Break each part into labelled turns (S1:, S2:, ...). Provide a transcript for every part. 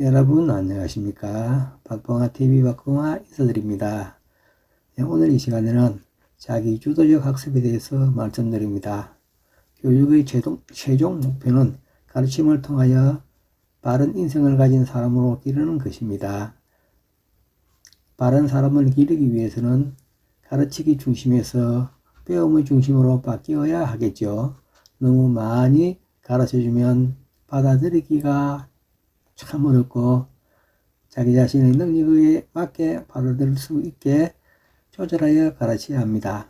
S1: 여러분 안녕하십니까? 박봉아TV 박봉아 인사드립니다. 오늘 이 시간에는 자기주도적 학습에 대해서 말씀드립니다. 교육의 최종 목표는 가르침을 통하여 바른 인생을 가진 사람으로 기르는 것입니다. 바른 사람을 기르기 위해서는 가르치기 중심에서 배움의 중심으로 바뀌어야 하겠죠. 너무 많이 가르쳐주면 받아들이기가 참 어렵고 자기 자신의 능력에 맞게 받아들일 수 있게 조절하여 가르쳐야 합니다.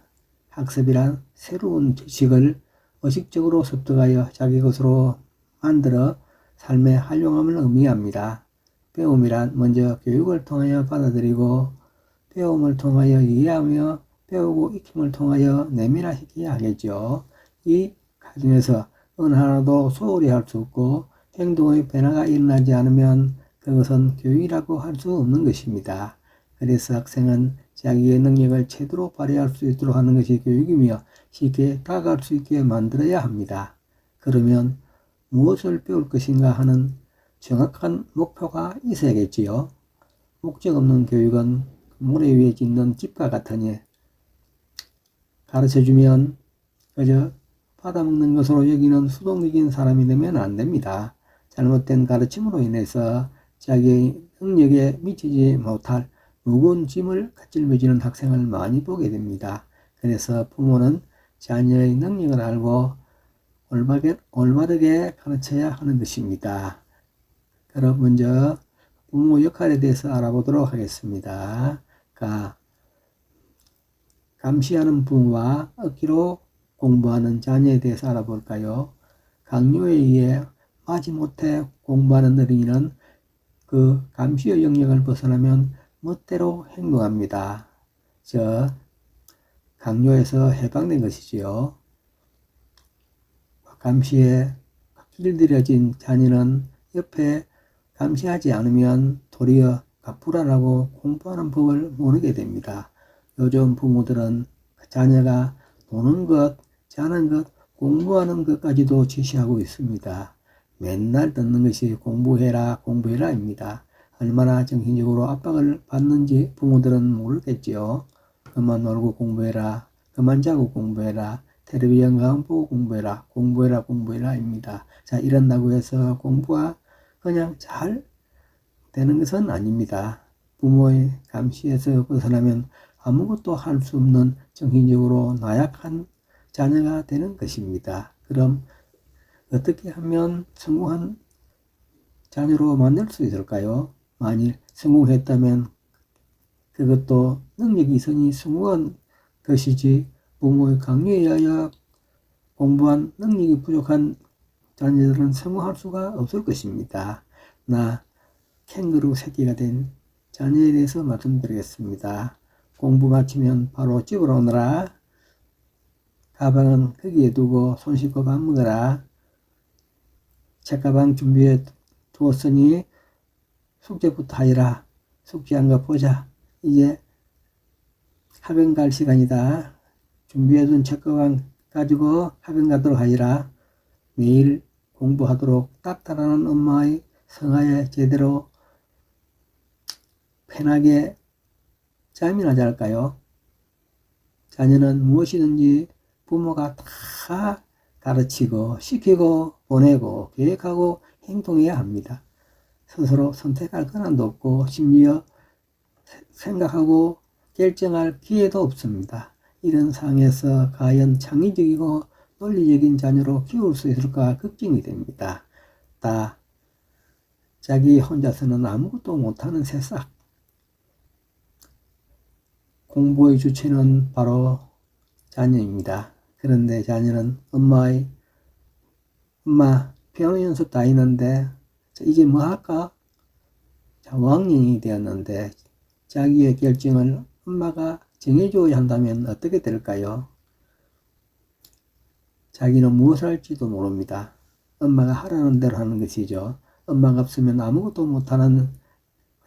S1: 학습이란 새로운 지식을 의식적으로 습득하여 자기 것으로 만들어 삶에 활용함을 의미합니다. 배움이란 먼저 교육을 통하여 받아들이고 배움을 통하여 이해하며 배우고 익힘을 통하여 내면화시켜야 하겠죠. 이 과정에서 어느 하나도 소홀히 할 수 없고 행동의 변화가 일어나지 않으면 그것은 교육이라고 할 수 없는 것입니다. 그래서 학생은 자기의 능력을 최대로 발휘할 수 있도록 하는 것이 교육이며 쉽게 다가갈 수 있게 만들어야 합니다. 그러면 무엇을 배울 것인가 하는 정확한 목표가 있어야겠지요. 목적 없는 교육은 모래 위에 짓는 집과 같으니 가르쳐주면 그저 받아먹는 것으로 여기는 수동적인 사람이 되면 안 됩니다. 잘못된 가르침으로 인해서 자기의 능력에 미치지 못할 무거운 짐을 짊어지는 학생을 많이 보게 됩니다. 그래서 부모는 자녀의 능력을 알고 올바르게 가르쳐야 하는 것입니다. 그럼 먼저 부모 역할에 대해서 알아보도록 하겠습니다. 감시하는 부모와 억지로 공부하는 자녀에 대해서 알아볼까요? 강요에 의해 마지못해 공부하는 어린이는 그 감시의 영역을 벗어나면 멋대로 행동합니다. 강요에서 해방된 것이지요. 감시에 길들여진 자녀는 옆에 감시하지 않으면 도리어 불안하고 공부하는 법을 모르게 됩니다. 요즘 부모들은 자녀가 노는 것, 자는 것, 공부하는 것까지도 지시하고 있습니다. 맨날 듣는 것이 공부해라, 공부해라입니다. 얼마나 정신적으로 압박을 받는지 부모들은 모르겠지요. 그만 놀고 공부해라, 그만 자고 공부해라, 텔레비 영상 보고 공부해라, 공부해라, 공부해라입니다. 자, 이런다고 해서 공부가 그냥 잘 되는 것은 아닙니다. 부모의 감시에서 벗어나면 아무것도 할 수 없는 정신적으로 나약한 자녀가 되는 것입니다. 그럼 어떻게 하면 성공한 자녀로 만들 수 있을까요? 만일 성공했다면 그것도 능력이 있으니 성공한 것이지 부모의 강요에 의하여 공부한 능력이 부족한 자녀들은 성공할 수가 없을 것입니다. 캥거루 새끼가 된 자녀에 대해서 말씀드리겠습니다. 공부 마치면 바로 집으로 오너라. 가방은 거기에 두고 손 씻고 밥 먹어라. 책가방 준비해 두었으니 숙제부터 하여라. 숙제한 거 보자. 이제 학원 갈 시간이다. 준비해둔 책가방 가지고 학원 가도록 하여라. 매일 공부하도록 닥달하는 엄마의 성하에 제대로 편하게 잠이나 잘까요? 자녀는 무엇이든지 부모가 다 가르치고 시키고 보내고 계획하고 행동해야 합니다. 스스로 선택할 권한도 없고 심지어 생각하고 결정할 기회도 없습니다. 이런 상황에서 과연 창의적이고 논리적인 자녀로 키울 수 있을까 걱정이 됩니다. 자기 혼자서는 아무것도 못하는 새싹. 공부의 주체는 바로 자녀입니다. 그런데 자녀는 엄마 피아노 연습 다 했는데 이제 뭐 할까? 5학년이 되었는데 자기의 결정을 엄마가 정해줘야 한다면 어떻게 될까요? 자기는 무엇을 할지도 모릅니다. 엄마가 하라는 대로 하는 것이죠. 엄마가 없으면 아무것도 못하는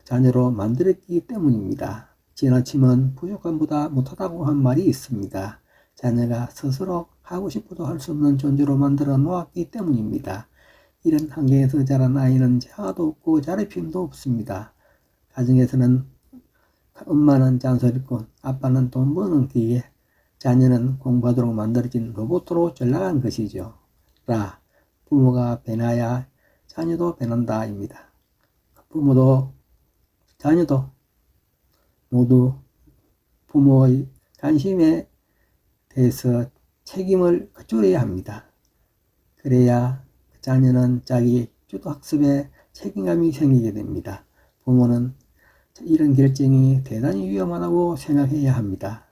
S1: 자녀로 만들었기 때문입니다. 지나치면 부족함보다 못하다고 한 말이 있습니다. 자녀가 스스로 하고 싶어도 할 수 없는 존재로 만들어 놓았기 때문입니다. 이런 환경에서 자란 아이는 재화도 없고 자립심도 없습니다. 가정에서는 엄마는 잔소리꾼, 아빠는 돈 버는 기계, 자녀는 공부하도록 만들어진 로봇으로 전락한 것이죠. 부모가 변해야 자녀도 변한다입니다. 부모도 자녀도 모두 부모의 관심에 대해서 책임을 줄여야 합니다. 그래야 자녀는 자기 주도학습에 책임감이 생기게 됩니다. 부모는 이런 결정이 대단히 위험하다고 생각해야 합니다.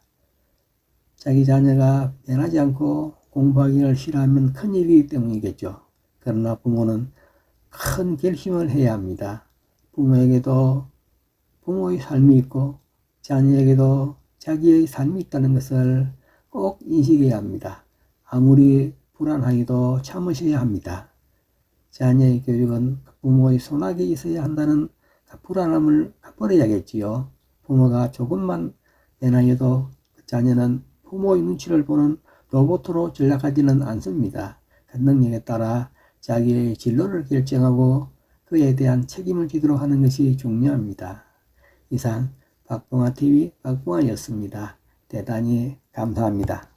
S1: 자기 자녀가 변하지 않고 공부하기를 싫어하면 큰일이기 때문이겠죠. 그러나 부모는 큰 결심을 해야 합니다. 부모에게도 부모의 삶이 있고 자녀에게도 자기의 삶이 있다는 것을 꼭 인식해야 합니다. 아무리 불안하게도 참으셔야 합니다. 자녀의 교육은 부모의 손아귀에 있어야 한다는 불안함을 버려야겠지요. 부모가 조금만 변하여도 자녀는 부모의 눈치를 보는 로봇으로 전락하지는 않습니다. 그 능력에 따라 자기의 진로를 결정하고 그에 대한 책임을 지도록 하는 것이 중요합니다. 이상 박봉아TV 박봉아였습니다. 대단히 감사합니다.